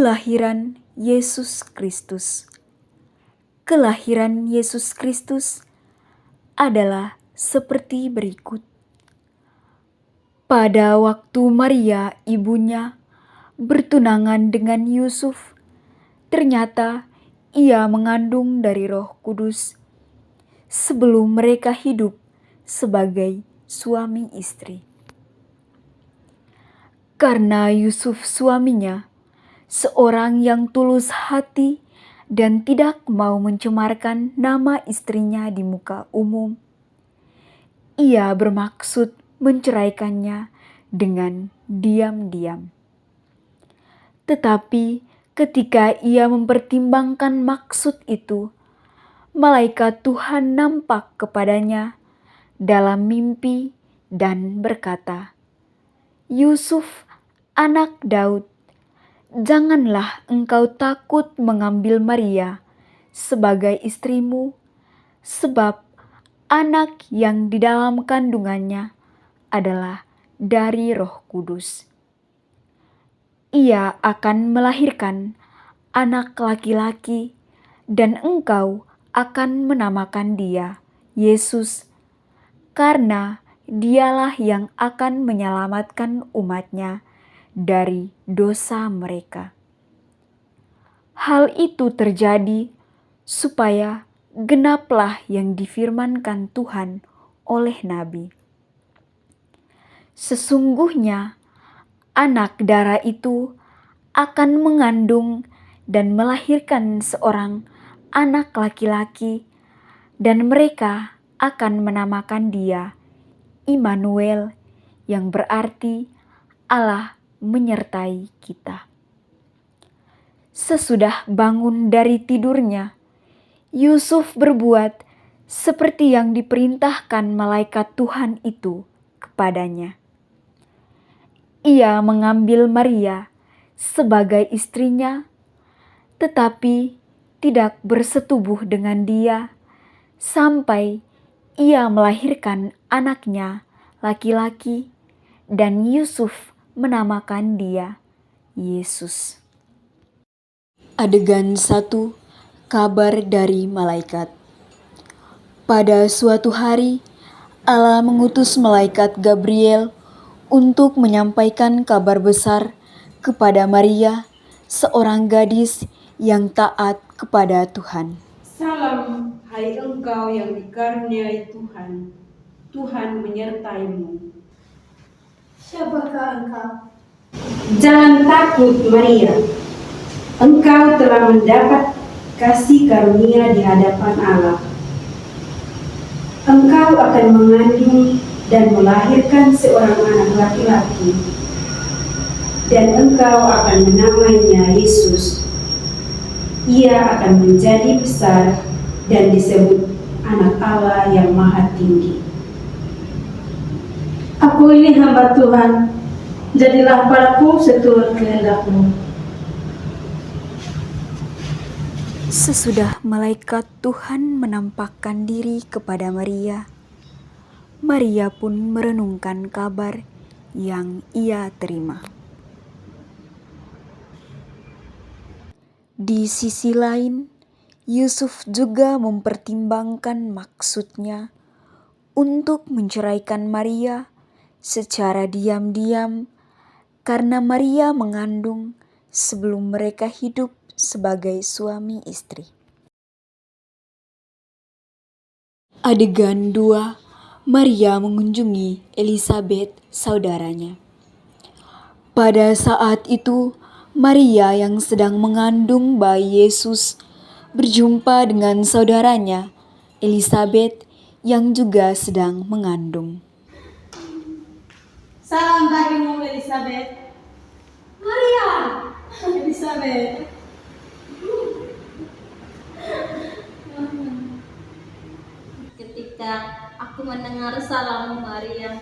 Kelahiran Yesus Kristus. Kelahiran Yesus Kristus adalah seperti berikut. Pada waktu Maria ibunya bertunangan dengan Yusuf, ternyata ia mengandung dari Roh Kudus sebelum mereka hidup sebagai suami istri. Karena Yusuf suaminya seorang yang tulus hati dan tidak mau mencemarkan nama istrinya di muka umum, ia bermaksud menceraikannya dengan diam-diam. Tetapi ketika ia mempertimbangkan maksud itu, malaikat Tuhan nampak kepadanya dalam mimpi dan berkata, "Yusuf, anak Daud, janganlah engkau takut mengambil Maria sebagai istrimu, sebab anak yang di dalam kandungannya adalah dari Roh Kudus. Ia akan melahirkan anak laki-laki, dan engkau akan menamakan dia Yesus, karena dialah yang akan menyelamatkan umatnya dari dosa mereka." Hal itu terjadi supaya genaplah yang difirmankan Tuhan oleh nabi. "Sesungguhnya anak darah itu akan mengandung dan melahirkan seorang anak laki-laki, dan mereka akan menamakan dia Immanuel," yang berarti Allah menyertai kita. Sesudah bangun dari tidurnya, Yusuf berbuat seperti yang diperintahkan malaikat Tuhan itu kepadanya. Ia mengambil Maria sebagai istrinya, tetapi tidak bersetubuh dengan dia sampai ia melahirkan anaknya laki-laki, dan Yusuf menamakan dia Yesus. Adegan 1. Kabar dari malaikat. Pada suatu hari, Allah mengutus malaikat Gabriel untuk menyampaikan kabar besar kepada Maria, seorang gadis yang taat kepada Tuhan. "Salam, hai engkau yang dikaruniai Tuhan. Tuhan menyertaimu." Siapakah engkau? Jangan takut, Maria. Engkau telah mendapat kasih karunia di hadapan Allah. Engkau akan mengandung dan melahirkan seorang anak laki-laki, dan engkau akan menamainya Yesus. Ia akan menjadi besar dan disebut Anak Allah yang Maha Tinggi. Aku ini hamba Tuhan, jadilah padaku seturut kehendak-Mu. Sesudah malaikat Tuhan menampakkan diri kepada Maria, Maria pun merenungkan kabar yang ia terima. Di sisi lain, Yusuf juga mempertimbangkan maksudnya untuk menceraikan Maria secara diam-diam karena Maria mengandung sebelum mereka hidup sebagai suami istri. Adegan 2. Maria mengunjungi Elisabet, saudaranya. Pada saat itu, Maria yang sedang mengandung bayi Yesus berjumpa dengan saudaranya Elisabet yang juga sedang mengandung. Salam bagimu, Elisabet. Maria, Elisabet. Ketika aku mendengar salammu, Maria,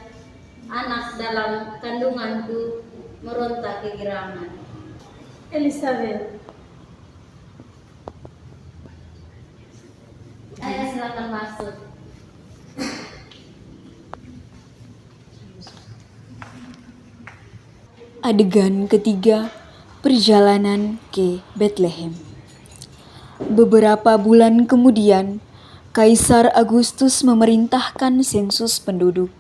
anak dalam kandunganku meronta kegirangan. Elisabet. Ayo silakan masuk. Adegan ketiga. Perjalanan ke Bethlehem. Beberapa bulan kemudian, Kaisar Agustus memerintahkan sensus penduduk.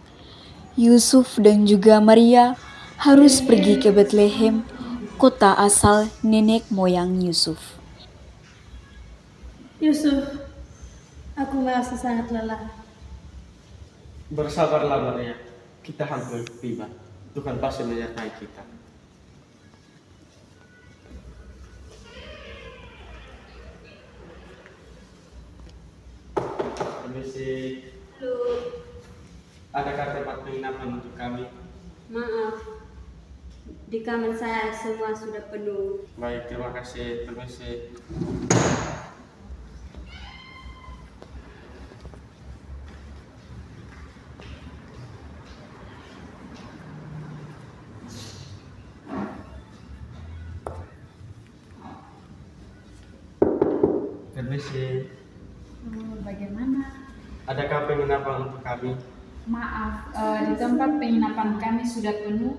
Yusuf dan juga Maria harus pergi ke Bethlehem, kota asal nenek moyang Yusuf. Yusuf, aku merasa sangat lelah. Bersabarlah Maria, kita hampir tiba. Tuhan pasti menyertai kita. Permisi. Adakah tempat penginapan untuk kami? Maaf, di kamar saya semua sudah penuh. Baik, terima kasih. Permisi. Permisi. Bagaimana? Adakah penginapan untuk kami? Maaf, di tempat penginapan kami sudah penuh.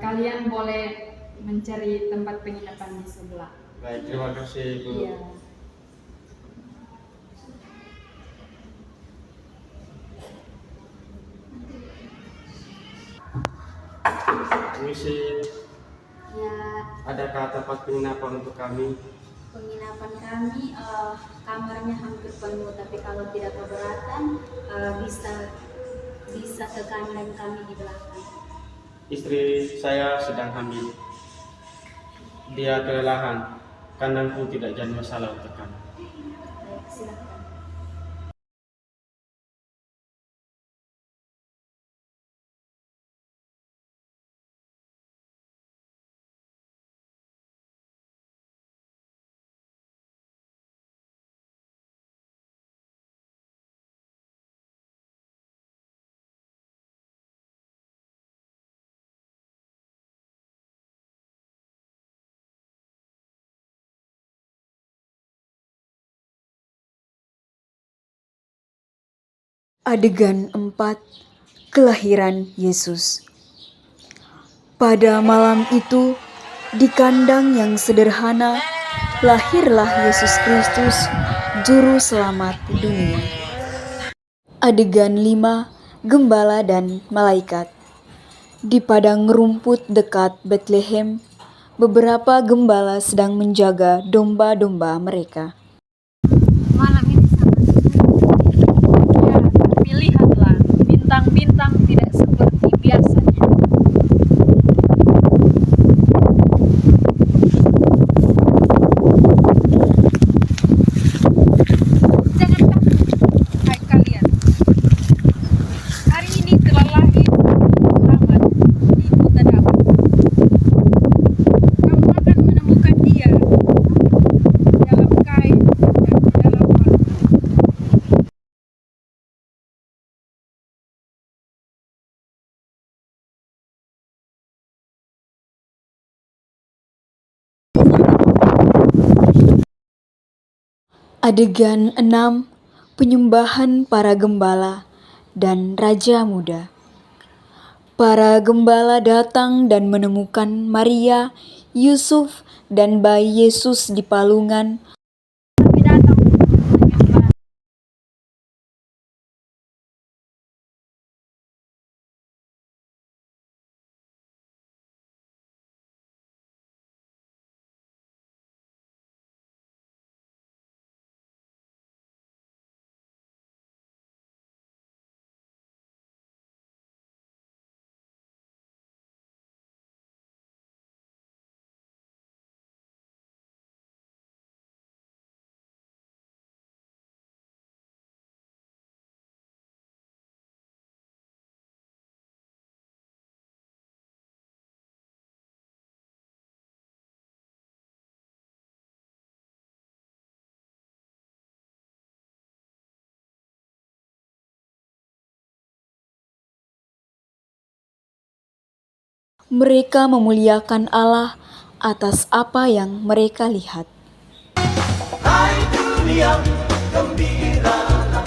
Kalian boleh mencari tempat penginapan di sebelah. Baik, terima kasih, Bu. Iya. Permisi. Ya, Adakah tempat penginapan untuk kami? penginapan kami kamarnya hampir penuh, tapi kalau tidak keberatan bisa ke kandang kami di belakang. Istri saya sedang hamil. Dia kelelahan. Kandangku tidak jadi masalah untuk kami. Baik, silakan. Adegan 4. Kelahiran Yesus. Pada malam itu, di kandang yang sederhana, lahirlah Yesus Kristus, Juru Selamat dunia. Adegan 5. Gembala dan Malaikat. Di padang rumput dekat Bethlehem, beberapa gembala sedang menjaga domba-domba mereka. Malam ini sangat ya, tapi lihatlah, bintang-bintang tidak seperti biasanya. Jangan takut, hai kalian. Hari ini telah lahir selamat di kota Daud. Kamu akan menemukan dia dalam kain dan dalam batu. Adegan 6. Penyembahan para gembala dan Raja Muda. Para gembala datang dan menemukan Maria, Yusuf, dan bayi Yesus di palungan. Kami datang untuk menyembah. Mereka memuliakan Allah atas apa yang mereka lihat. Hai dunia, gembiralah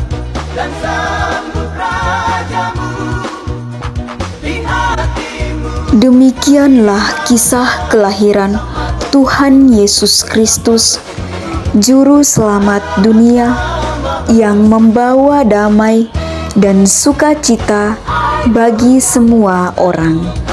dan sambut rajamu di hatimu. Demikianlah kisah kelahiran Tuhan Yesus Kristus, Juru Selamat dunia, yang membawa damai dan sukacita bagi semua orang.